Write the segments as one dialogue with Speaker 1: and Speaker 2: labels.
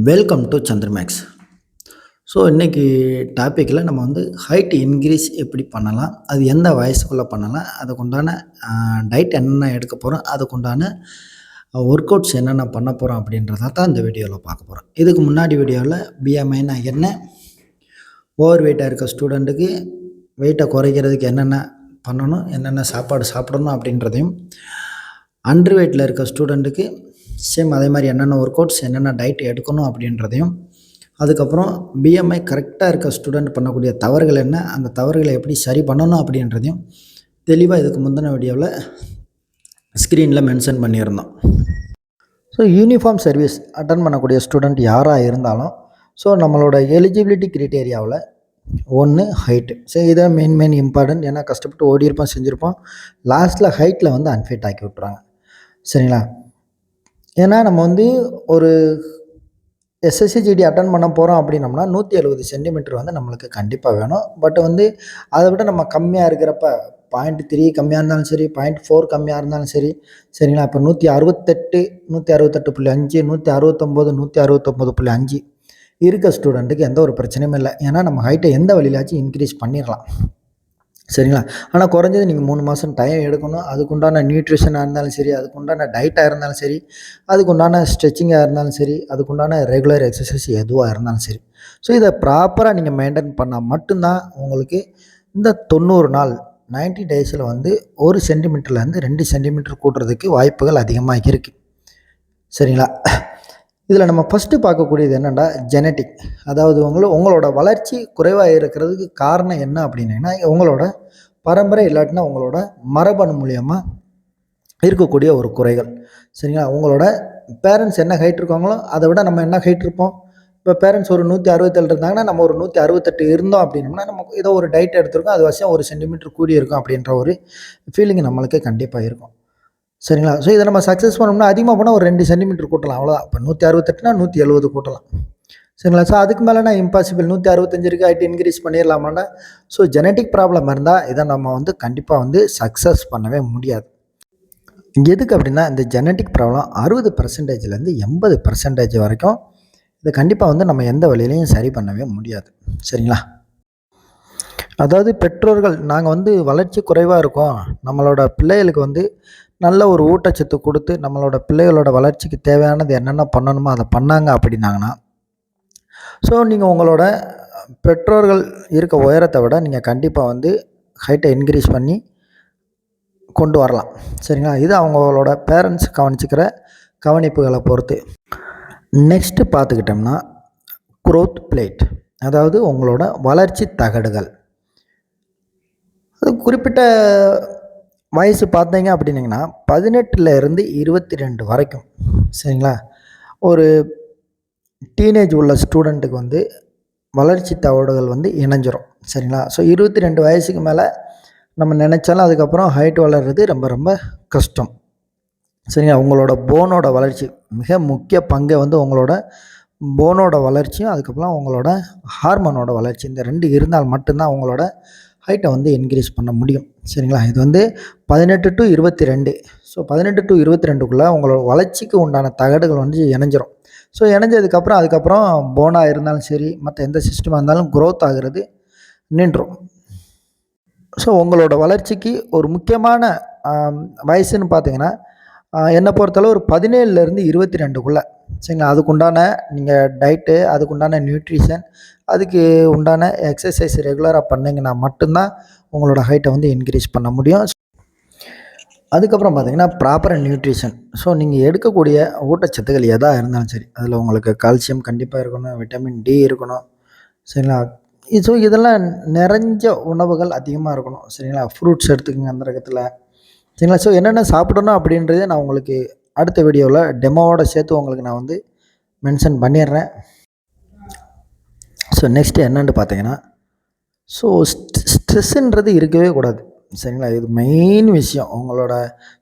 Speaker 1: Welcome to சந்திரமேக்ஸ். So இன்றைக்கி டாப்பிக்கில் நம்ம வந்து ஹைட் இன்க்ரீஸ் எப்படி பண்ணலாம், அது எந்த வயசுக்குள்ளே பண்ணலாம், அதுக்குண்டான டயட் என்னென்ன எடுக்க போகிறோம், அதுக்குண்டான ஒர்க் அவுட்ஸ் என்னென்ன பண்ண போகிறோம் அப்படின்றத தான் இந்த வீடியோவில் பார்க்க போகிறோம். இதுக்கு முன்னாடி வீடியோவில் பிஎம்ஐனா என்ன, ஓவர் வெயிட்டாக இருக்க ஸ்டூடெண்ட்டுக்கு வெயிட்டை குறைக்கிறதுக்கு என்னென்ன பண்ணணும், என்னென்ன சாப்பாடு சாப்பிடணும் அப்படின்றதையும், அண்டர் வெயிட்டில் இருக்க ஸ்டூடெண்ட்டுக்கு சேம் அதே மாதிரி என்னென்ன ஒர்க் அவுட்ஸ் என்னென்ன டயட் எடுக்கணும் அப்படின்றதையும், அதுக்கப்புறம் பிஎம்ஐ கரெக்டாக இருக்க ஸ்டூடெண்ட் பண்ணக்கூடிய தவறுகள் என்ன, அந்த தவறுகளை எப்படி சரி பண்ணணும் அப்படின்றதையும் தெளிவாக இதுக்கு முந்தின வீடியோவில் ஸ்க்ரீனில் மென்ஷன் பண்ணியிருந்தோம். ஸோ யூனிஃபார்ம் சர்வீஸ் அட்டன் பண்ணக்கூடிய ஸ்டூடெண்ட் யாராக இருந்தாலும் ஸோ நம்மளோட எலிஜிபிலிட்டி க்ரைட்டேரியாவில் ஒன்று ஹைட்டு. ஸோ இதை மெயின் இம்பார்ட்டன்ட். ஏன்னா கஷ்டப்பட்டு ஓடியிருப்போம் செஞ்சுருப்போம், லாஸ்ட்டில் ஹைட்டில் வந்து அன்ஃபிட் ஆக்கி விட்ருவாங்க. சரிங்களா? ஏன்னா நம்ம வந்து ஒரு எஸ்எஸ்சிஜிடி அட்டன் பண்ண போகிறோம் அப்படின்னம்னா 170 சென்டிமீட்டர் வந்து நம்மளுக்கு கண்டிப்பாக வேணும். பட் வந்து அதை விட நம்ம கம்மியாக இருக்கிறப்ப 0.3 கம்மியாக இருந்தாலும் சரி, 0.4 கம்மியாக இருந்தாலும் சரி, சரிங்களா? இப்போ 168, 168.5, 169, 169.5 இருக்க ஸ்டூடெண்ட்டுக்கு எந்த ஒரு பிரச்சனையும் இல்லை. ஏன்னா நம்ம ஹைட்டை எந்த வழியிலாச்சும் இன்க்ரீஸ் பண்ணிடலாம். சரிங்களா? ஆனால் குறைஞ்சது நீங்கள் 3 மாதம் டைம் எடுக்கணும். அதுக்குண்டான நியூட்ரிஷனாக இருந்தாலும் சரி, அதுக்குண்டான டயட்டாக இருந்தாலும் சரி, அதுக்குண்டான ஸ்ட்ரெச்சிங்காக இருந்தாலும் சரி, அதுக்குண்டான ரெகுலர் எக்ஸசைஸ் எதுவாக இருந்தாலும் சரி. ஸோ இதை ப்ராப்பராக நீங்கள் மெயின்டைன் பண்ணால் மட்டும்தான் உங்களுக்கு இந்த 90 நாள் 90 டேஸில் வந்து 1 சென்டிமீட்டர்லேருந்து 2 சென்டிமீட்டர் கூட்டுறதுக்கு வாய்ப்புகள் அதிகமாக இருக்குது. சரிங்களா? இதில் நம்ம ஃபஸ்ட்டு பார்க்கக்கூடியது என்னென்னா ஜெனட்டிக். அதாவது உங்களோட வளர்ச்சி குறைவாக இருக்கிறதுக்கு காரணம் என்ன அப்படின்னா, உங்களோட பரம்பரை இல்லாட்டினா உங்களோட மரபணு மூலியமாக இருக்கக்கூடிய ஒரு குறைகள். சரிங்களா? உங்களோட பேரண்ட்ஸ் என்ன ஹைட் இருக்காங்களோ அதை விட நம்ம என்ன ஹைட் இருப்போம். இப்போ பேரண்ட்ஸ் ஒரு 167 இருந்தாங்கன்னா நம்ம ஒரு 168 இருந்தோம் அப்படின்னோம்னா நமக்கு ஏதோ ஒரு டயட் எடுத்திருக்கோம், அது வசம் 1 சென்டிமீட்டர் கூடி இருக்கும் அப்படின்ற ஒரு ஃபீலிங் நம்மளுக்கு கண்டிப்பாக இருக்கும். சரிங்களா? ஸோ இதை நம்ம சக்ஸஸ் பண்ணோம்னா அதிகமாக போனால் ஒரு 2 சென்டிமீட்டர் கூட்டலாம், அவ்வளோதான். இப்போ 168னா 170 கூட்டலாம். சரிங்களா? ஸோ அதுக்கு மேலேனா இம்பாசிபிள். 165 இருக்குது, ஹைட் இன்க்ரீஸ் பண்ணிடலாமாண்டா. ஸோ ஜெனட்டிக் ப்ராப்ளம் இருந்தால் இதை நம்ம வந்து கண்டிப்பாக வந்து சக்ஸஸ் பண்ணவே முடியாது. எதுக்கு அப்படின்னா இந்த ஜெனட்டிக் ப்ராப்ளம் 60%லேருந்து 80% வரைக்கும் இதை கண்டிப்பாக வந்து நம்ம எந்த வழியிலையும் சரி பண்ணவே முடியாது. சரிங்களா? அதாவது பெற்றோர்கள் நாங்கள் வந்து வளர்ச்சி குறைவாக இருக்கோம், நம்மளோட பிள்ளைகளுக்கு வந்து நல்ல ஒரு ஊட்டச்சத்து கொடுத்து நம்மளோட பிள்ளைகளோட வளர்ச்சிக்கு தேவையானது என்னென்ன பண்ணணுமோ அதை பண்ணாங்க அப்படின்னாங்கன்னா, ஸோ நீங்கள் உங்களோட பெற்றோர்கள் இருக்க உயரத்தை விட நீங்கள் கண்டிப்பாக வந்து ஹைட்டை இன்க்ரீஸ் பண்ணி கொண்டு வரலாம். சரிங்களா? இது அவங்களோட பேரண்ட்ஸ் கவனிச்சுக்கிற கவனிப்புகளை பொறுத்து. நெக்ஸ்ட்டு பார்த்துக்கிட்டோம்னா க்ரோத் பிளேட், அதாவது உங்களோட வளர்ச்சி தகடுகள். அது குறிப்பிட்ட வயசு பார்த்தீங்க அப்படின்னிங்கன்னா 18லேருந்து 22 வரைக்கும். சரிங்களா? ஒரு டீனேஜ் உள்ள ஸ்டூடெண்ட்டுக்கு வந்து வளர்ச்சி தகடுகள் வந்து இணைஞ்சிரும். சரிங்களா? ஸோ 22 வயசுக்கு மேலே நம்ம நினச்சாலும் அதுக்கப்புறம் ஹைட் வளர்கிறது ரொம்ப ரொம்ப கஷ்டம். சரிங்களா? உங்களோட போனோட வளர்ச்சி மிக முக்கிய பங்கை வந்து உங்களோட போனோட வளர்ச்சியும் அதுக்கப்புறம் உங்களோட ஹார்மோனோட வளர்ச்சி, இந்த 2 இருந்தால் மட்டும்தான் உங்களோட ஹைட்டை வந்து இன்க்ரீஸ் பண்ண முடியும். சரிங்களா? இது வந்து 18 to 22. ஸோ 18 to 22க்குள்ளே உங்களோட வளர்ச்சிக்கு உண்டான தகடுகள் வந்து இணைஞ்சிரும். ஸோ இணைஞ்சதுக்கப்புறம் அதுக்கப்புறம் போனாக இருந்தாலும் சரி, மற்ற எந்த சிஸ்டமாக இருந்தாலும் க்ரோத் ஆகிறது நின்றும். ஸோ உங்களோட வளர்ச்சிக்கு ஒரு முக்கியமான வயசுன்னு பார்த்தீங்கன்னா என்னை பொறுத்தளவு ஒரு 17லேருந்து 22க்குள்ளே. சரிங்களா? அதுக்குண்டான நீங்கள் டயட்டு, அதுக்குண்டான நியூட்ரிஷன், அதுக்கு உண்டான எக்ஸசைஸ் ரெகுலராக பண்ணிங்கன்னா மட்டும்தான் உங்களோட ஹைட்டை வந்து இன்க்ரீஸ் பண்ண முடியும். அதுக்கப்புறம் பார்த்தீங்கன்னா ப்ராப்பர் நியூட்ரிஷன். ஸோ நீங்கள் எடுக்கக்கூடிய ஊட்டச்சத்துக்கள் எதாக இருந்தாலும் சரி, அதில் உங்களுக்கு கால்சியம் கண்டிப்பாக இருக்கணும், விட்டமின் டி இருக்கணும். சரிங்களா? ஸோ இதெல்லாம் நிறைஞ்ச உணவுகள் அதிகமாக இருக்கணும். சரிங்களா? ஃப்ரூட்ஸ் எடுத்துக்கோங்க அந்த ரகத்தில். சரிங்களா? ஸோ என்னென்ன சாப்பிடணும் அப்படின்றதே நான் உங்களுக்கு அடுத்த வீடியோவில் டெமோவோட சேர்த்து உங்களுக்கு நான் வந்து மென்ஷன் பண்ணிடுறேன். ஸோ நெக்ஸ்ட்டு என்னென்னு பார்த்தீங்கன்னா, ஸோ ஸ்ட்ரெஸ்ஸுன்றது இருக்கவே கூடாது. சரிங்களா? இது மெயின் விஷயம் உங்களோட.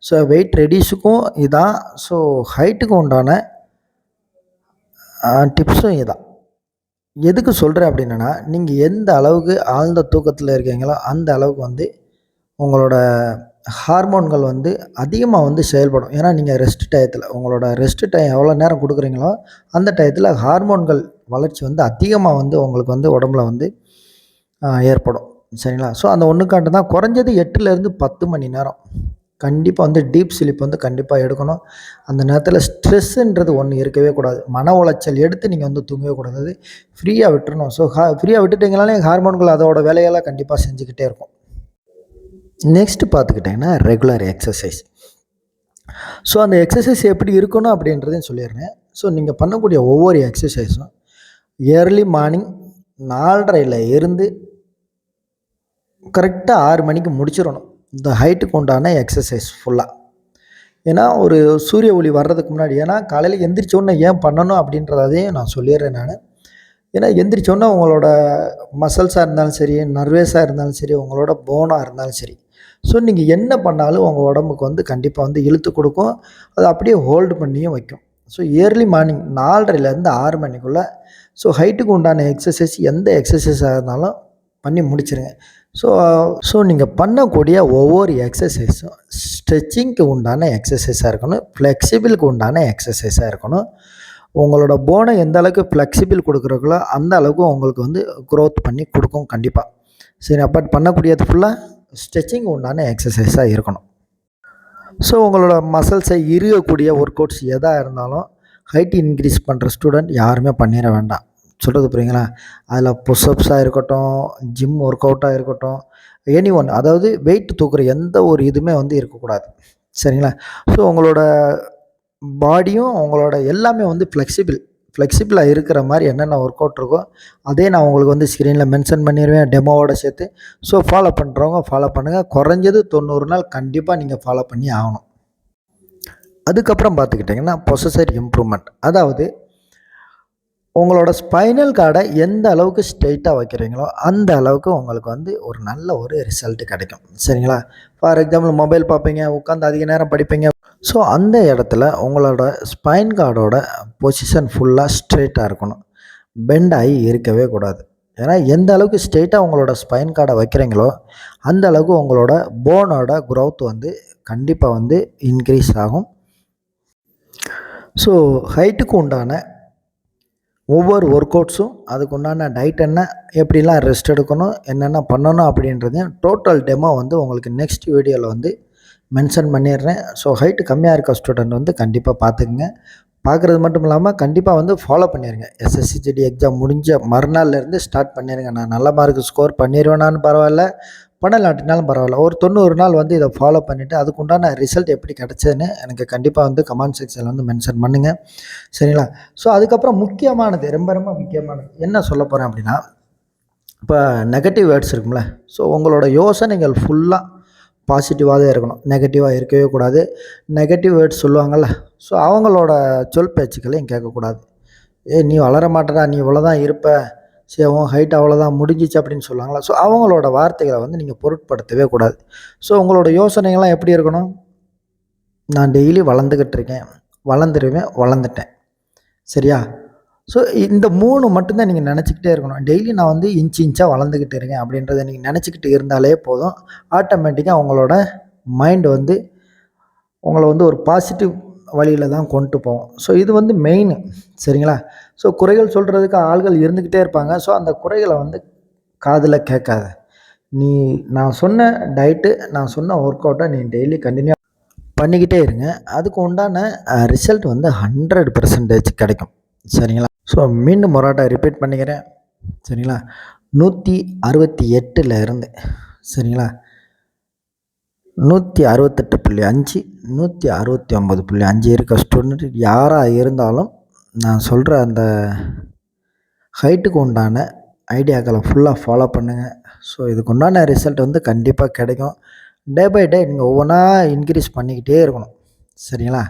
Speaker 1: ஸோ வெயிட் ரெடியூஸுக்கும் இதான், ஸோ ஹைட்டுக்கு உண்டான டிப்ஸும் இதான். எதுக்கு சொல்கிறேன் அப்படின்னா, நீங்கள் எந்த அளவுக்கு ஆழ்ந்த தூக்கத்தில் இருக்கீங்களோ அந்த அளவுக்கு வந்து உங்களோட ஹார்மோன்கள் வந்து அதிகமாக வந்து செயல்படும். ஏன்னா நீங்கள் ரெஸ்ட் டயத்தில் உங்களோட ரெஸ்ட் டைம் எவ்வளோ நேரம் கொடுக்குறீங்களோ அந்த டயத்தில் ஹார்மோன்கள் வளர்ச்சி வந்து அதிகமாக வந்து உங்களுக்கு வந்து உடம்புல வந்து ஏற்படும். சரிங்களா? ஸோ அந்த ஒன்றுக்காண்டு தான் குறைஞ்சது 8லேருந்து 10 மணி நேரம் கண்டிப்பாக வந்து டீப் ஸ்லீப் வந்து கண்டிப்பாக எடுக்கணும். அந்த நேரத்தில் ஸ்ட்ரெஸ்ஸுன்றது ஒன்று இருக்கவே கூடாது. மன உளைச்சல் எடுத்து நீங்கள் வந்து தூங்கவே கூடாது. அது ஃப்ரீயாக விட்டுறணும். ஸோ ஃப்ரீயாக விட்டுட்டிங்கனாலே ஹார்மோன்கள் அதோட வேலையெல்லாம் கண்டிப்பாக செஞ்சுக்கிட்டே இருக்கும். நெக்ஸ்ட்டு பார்த்துக்கிட்டிங்கன்னா ரெகுலர் எக்ஸசைஸ். ஸோ அந்த எக்ஸசைஸ் எப்படி இருக்கணும் அப்படின்றதையும் சொல்லிடுறேன். ஸோ நீங்கள் பண்ணக்கூடிய ஒவ்வொரு எக்ஸசைஸும் ஏர்லி மார்னிங் 4:30ல் இருந்து கரெக்டாக 6 மணிக்கு முடிச்சிடணும். இந்த ஹைட்டுக்கு உண்டான எக்ஸசைஸ் ஃபுல்லாக. ஏன்னா ஒரு சூரிய ஒளி வர்றதுக்கு முன்னாடி, ஏன்னா காலையில் எந்திரிச்சோன்னே ஏன் பண்ணணும் அப்படின்றதையும் நான் சொல்லிடுறேன் நான். ஏன்னா எந்திரிச்சோன்னே உங்களோட மசில்ஸாக இருந்தாலும் சரி, நர்வேஸாக இருந்தாலும் சரி, உங்களோட போனாக இருந்தாலும் சரி, ஸோ நீங்கள் என்ன பண்ணாலும் உங்கள் உடம்புக்கு வந்து கண்டிப்பாக வந்து இழுத்து கொடுக்கும். அது அப்படியே ஹோல்டு பண்ணியும் வைக்கும். ஸோ ஏர்லி மார்னிங் 4:30லேருந்து 6 மணிக்குள்ளே ஸோ ஹைட்டுக்கு உண்டான எக்ஸசைஸ் எந்த எக்ஸசைஸாக இருந்தாலும் பண்ணி முடிச்சிருங்க. ஸோ நீங்கள் பண்ணக்கூடிய ஒவ்வொரு எக்ஸசைஸும் ஸ்ட்ரெச்சிங்க்கு உண்டான எக்ஸசைஸாக இருக்கணும், ஃப்ளெக்சிபிளுக்கு உண்டான எக்ஸசைஸாக இருக்கணும். உங்களோட போனை எந்த அளவுக்கு ஃப்ளெக்சிபிள் கொடுக்குறீங்களோ அந்த அளவுக்கு உங்களுக்கு வந்து க்ரோத் பண்ணி கொடுக்கும் கண்டிப்பாக. சரி, பட் பண்ணக்கூடியது ஃபுல்லாக ஸ்ட்ரெச்சிங் உண்டான எக்ஸசைஸாக இருக்கணும். ஸோ உங்களோட மசில்ஸை இறுகக்கூடிய ஒர்க் அவுட்ஸ் எதாக இருந்தாலும் ஹைட் இன்க்ரீஸ் பண்ணுற ஸ்டூடெண்ட் யாருமே பண்ணிட வேண்டாம். சொல்கிறது புரியுங்களா? அதில் புஷ்அப்ஸாக இருக்கட்டும், ஜிம் ஒர்க் அவுட்டாக இருக்கட்டும், எனி ஒன், அதாவது வெயிட் தூக்குற எந்த ஒரு இதுவுமே வந்து இருக்கக்கூடாது. சரிங்களா? ஸோ உங்களோட பாடியும் உங்களோட எல்லாமே வந்து ஃப்ளெக்சிபிளாக இருக்கிற மாதிரி என்னென்ன ஒர்க் அவுட் இருக்கோ அதே நான் உங்களுக்கு வந்து ஸ்க்ரீனில் மென்ஷன் பண்ணிடுவேன் டெமோவோட சேர்த்து. ஸோ ஃபாலோ பண்ணுறவங்க ஃபாலோ பண்ணுங்கள். குறைஞ்சது 90 நாள் கண்டிப்பாக நீங்கள் ஃபாலோ பண்ணி ஆகணும். அதுக்கப்புறம் பார்த்துக்கிட்டிங்கன்னா பொசஸர் இம்ப்ரூவ்மெண்ட், அதாவது உங்களோட ஸ்பைனல் கார்டை எந்த அளவுக்கு ஸ்ட்ரெயிட்டாக வைக்கிறீங்களோ அந்த அளவுக்கு உங்களுக்கு வந்து ஒரு நல்ல ஒரு ரிசல்ட் கிடைக்கும். சரிங்களா? ஃபார் எக்ஸாம்பிள் மொபைல் பார்ப்பீங்க, உட்காந்து அதிக நேரம் படிப்பீங்க. ஸோ அந்த இடத்துல உங்களோட ஸ்பைன் கார்டோட பொசிஷன் ஃபுல்லாக ஸ்ட்ரெயிட்டாக இருக்கணும், பெண்ட் ஆகி இருக்கவே கூடாது. ஏன்னா எந்த அளவுக்கு ஸ்ட்ரெயிட்டாக உங்களோட ஸ்பைன் கார்டை வைக்கிறீங்களோ அந்த அளவுக்கு உங்களோட போனோட க்ரோத் வந்து கண்டிப்பாக வந்து இன்க்ரீஸ் ஆகும். ஸோ ஹைட்டுக்கு உண்டான ஒவ்வொரு ஒர்க் அவுட்ஸும் அதுக்கு உண்டான டயட் என்ன, எப்படிலாம் ரெஸ்ட் எடுக்கணும், என்னென்ன பண்ணணும் அப்படின்றதையும் டோட்டல் டெமோ வந்து உங்களுக்கு நெக்ஸ்ட் வீடியோவில் வந்து மென்ஷன் பண்ணிடுறேன். ஸோ ஹைட்டு கம்மியாக இருக்க ஸ்டூடெண்ட் வந்து கண்டிப்பாக பார்த்துக்குங்க. பார்க்குறது மட்டும் இல்லாமல் கண்டிப்பாக வந்து ஃபாலோ பண்ணிடுங்க. SSCGD எக்ஸாம் முடிஞ்ச மறுநாள்லேருந்து ஸ்டார்ட் பண்ணிடுங்க. நான் நல்ல மார்க் ஸ்கோர் பண்ணிடுவேனான்னு பரவாயில்ல, பண்ணலாட்டினாலும் பரவாயில்ல, ஒரு 90 நாள் வந்து இதை ஃபாலோ பண்ணிவிட்டு அதுக்குண்டான ரிசல்ட் எப்படி கிடச்சதுன்னு எனக்கு கண்டிப்பாக வந்து கமெண்ட் செக்ஷனில் வந்து மென்ஷன் பண்ணுங்கள். சரிங்களா? ஸோ அதுக்கப்புறம் முக்கியமானது, ரொம்ப ரொம்ப முக்கியமானது என்ன சொல்ல போகிறேன் அப்படின்னா, இப்போ நெகட்டிவ் வேர்ட்ஸ் இருக்கும்ல, ஸோ உங்களோட யோசனைகள் ஃபுல்லாக பாசிட்டிவாக தான் இருக்கணும், நெகட்டிவாக இருக்கவே கூடாது. நெகட்டிவ் வேர்ட்ஸ் சொல்லுவாங்கள்ல, ஸோ அவங்களோட சொல் பேச்சுக்களையும் கேட்கக்கூடாது. நீ வளர மாட்டேடா, நீ இவ்வளோதான் இருப்ப, சரி உன் ஹைட் அவ்வளோதான் முடிஞ்சிச்சு அப்படின்னு சொல்லுவாங்களா, ஸோ அவங்களோட வார்த்தைகளை வந்து நீங்கள் பொருட்படுத்தவே கூடாது. ஸோ உங்களோட யோசனைகள்லாம் எப்படி இருக்கணும், நான் டெய்லி வளர்ந்துக்கிட்டு இருக்கேன், வளர்ந்துருவேன், வளர்ந்துட்டேன். சரியா? ஸோ இந்த 3 மட்டும்தான் நீங்கள் நினச்சிக்கிட்டே இருக்கணும். டெய்லி நான் வந்து இன்ச்சாக வளர்ந்துக்கிட்டு இருக்கேன் அப்படின்றத நீங்கள் நினச்சிக்கிட்டு இருந்தாலே போதும். ஆட்டோமேட்டிக்காக உங்களோட மைண்டு வந்து உங்களை வந்து ஒரு பாசிட்டிவ் வழியில் தான் கொண்டு போவோம். ஸோ இது வந்து மெயின். சரிங்களா? ஸோ குறைகள் சொல்கிறதுக்கு ஆள்கள் இருந்துக்கிட்டே இருப்பாங்க. ஸோ அந்த குறைகளை வந்து காதில் கேட்காத. நான் சொன்ன டயட்டு, நான் சொன்ன ஒர்க் அவுட்டை நீ டெய்லி கண்டினியூ பண்ணிக்கிட்டே இருங்க. அதுக்கு உண்டான ரிசல்ட் வந்து 100% கிடைக்கும். சரிங்களா? ஸோ மீண்டும் மொராட்டா ரிப்பீட் பண்ணிக்கிறேன். சரிங்களா? 168ல் இருந்து, சரிங்களா, 168.5, 169.5 இருக்க ஸ்டூடெண்ட் யாராக இருந்தாலும் நான் சொல்கிற அந்த ஹைட்டுக்கு உண்டான ஐடியாக்களை ஃபுல்லாக ஃபாலோ பண்ணுங்கள். ஸோ இதுக்கு உண்டான ரிசல்ட் வந்து கண்டிப்பாக கிடைக்கும். டே பை டே நீங்கள் ஒவ்வொன்றா இன்க்ரீஸ் பண்ணிக்கிட்டே இருக்கணும். சரிங்களா?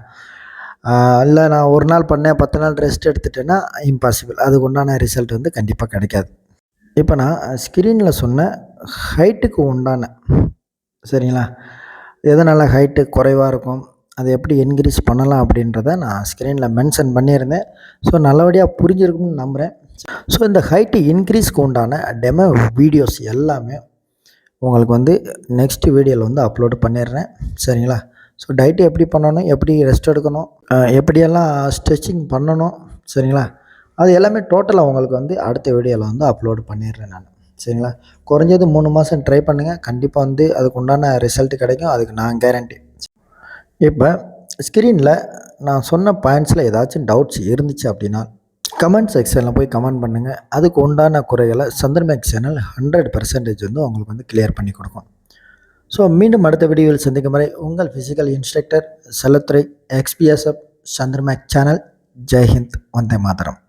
Speaker 1: இல்லை நான் ஒரு நாள் பண்ணேன் 10 நாள் ரெஸ்ட் எடுத்துட்டேன்னா இம்பாசிபிள். அதுக்கு உண்டான ரிசல்ட் வந்து கண்டிப்பாக கிடைக்காது. இப்போ நான் ஸ்க்ரீனில் சொன்ன ஹைட்டுக்கு உண்டான, சரிங்களா, எதனால் ஹைட்டு குறைவாக இருக்கும், அதை எப்படி இன்க்ரீஸ் பண்ணலாம் அப்படின்றத நான் ஸ்க்ரீனில் மென்ஷன் பண்ணியிருந்தேன். ஸோ நல்லபடியாக புரிஞ்சிருக்கும்னு நம்புகிறேன். ஸோ இந்த ஹைட்டு இன்க்ரீஸ்க்கு உண்டான டெமோ வீடியோஸ் எல்லாமே உங்களுக்கு வந்து நெக்ஸ்ட் வீடியோவில் வந்து அப்லோடு பண்ணிடுறேன். சரிங்களா? ஸோ டயட்டு எப்படி பண்ணணும், எப்படி ரெஸ்ட் எடுக்கணும், எப்படியெல்லாம் ஸ்ட்ரெச்சிங் பண்ணணும், சரிங்களா? அது எல்லாமே டோட்டலாக உங்களுக்கு வந்து அடுத்த வீடியோவில் வந்து அப்லோடு பண்ணிடுறேன் நான். சரிங்களா? குறைஞ்சது 3 மாதம் ட்ரை பண்ணுங்கள். கண்டிப்பாக வந்து அதுக்கு உண்டான ரிசல்ட் கிடைக்கும். அதுக்கு நான் கேரண்டி. இப்போ ஸ்க்ரீனில் நான் சொன்ன பாயிண்ட்ஸில் ஏதாச்சும் டவுட்ஸ் இருந்துச்சு அப்படின்னா கமெண்ட் செக்ஷனில் போய் கமெண்ட் பண்ணுங்கள். அதுக்கு உண்டான குறைகளை சந்திரமேக் சேனல் 100% வந்து உங்களுக்கு வந்து கிளியர் பண்ணி கொடுக்கும். ஸோ மீண்டும் அடுத்த வீடியோவில் சந்திக்கும் வரை உங்கள் ஃபிசிக்கல் இன்ஸ்ட்ரக்டர் செல்லத்துறை XPSF சந்திரமேக் சேனல். ஜெய்ஹிந்த். வந்தே மாதரம்.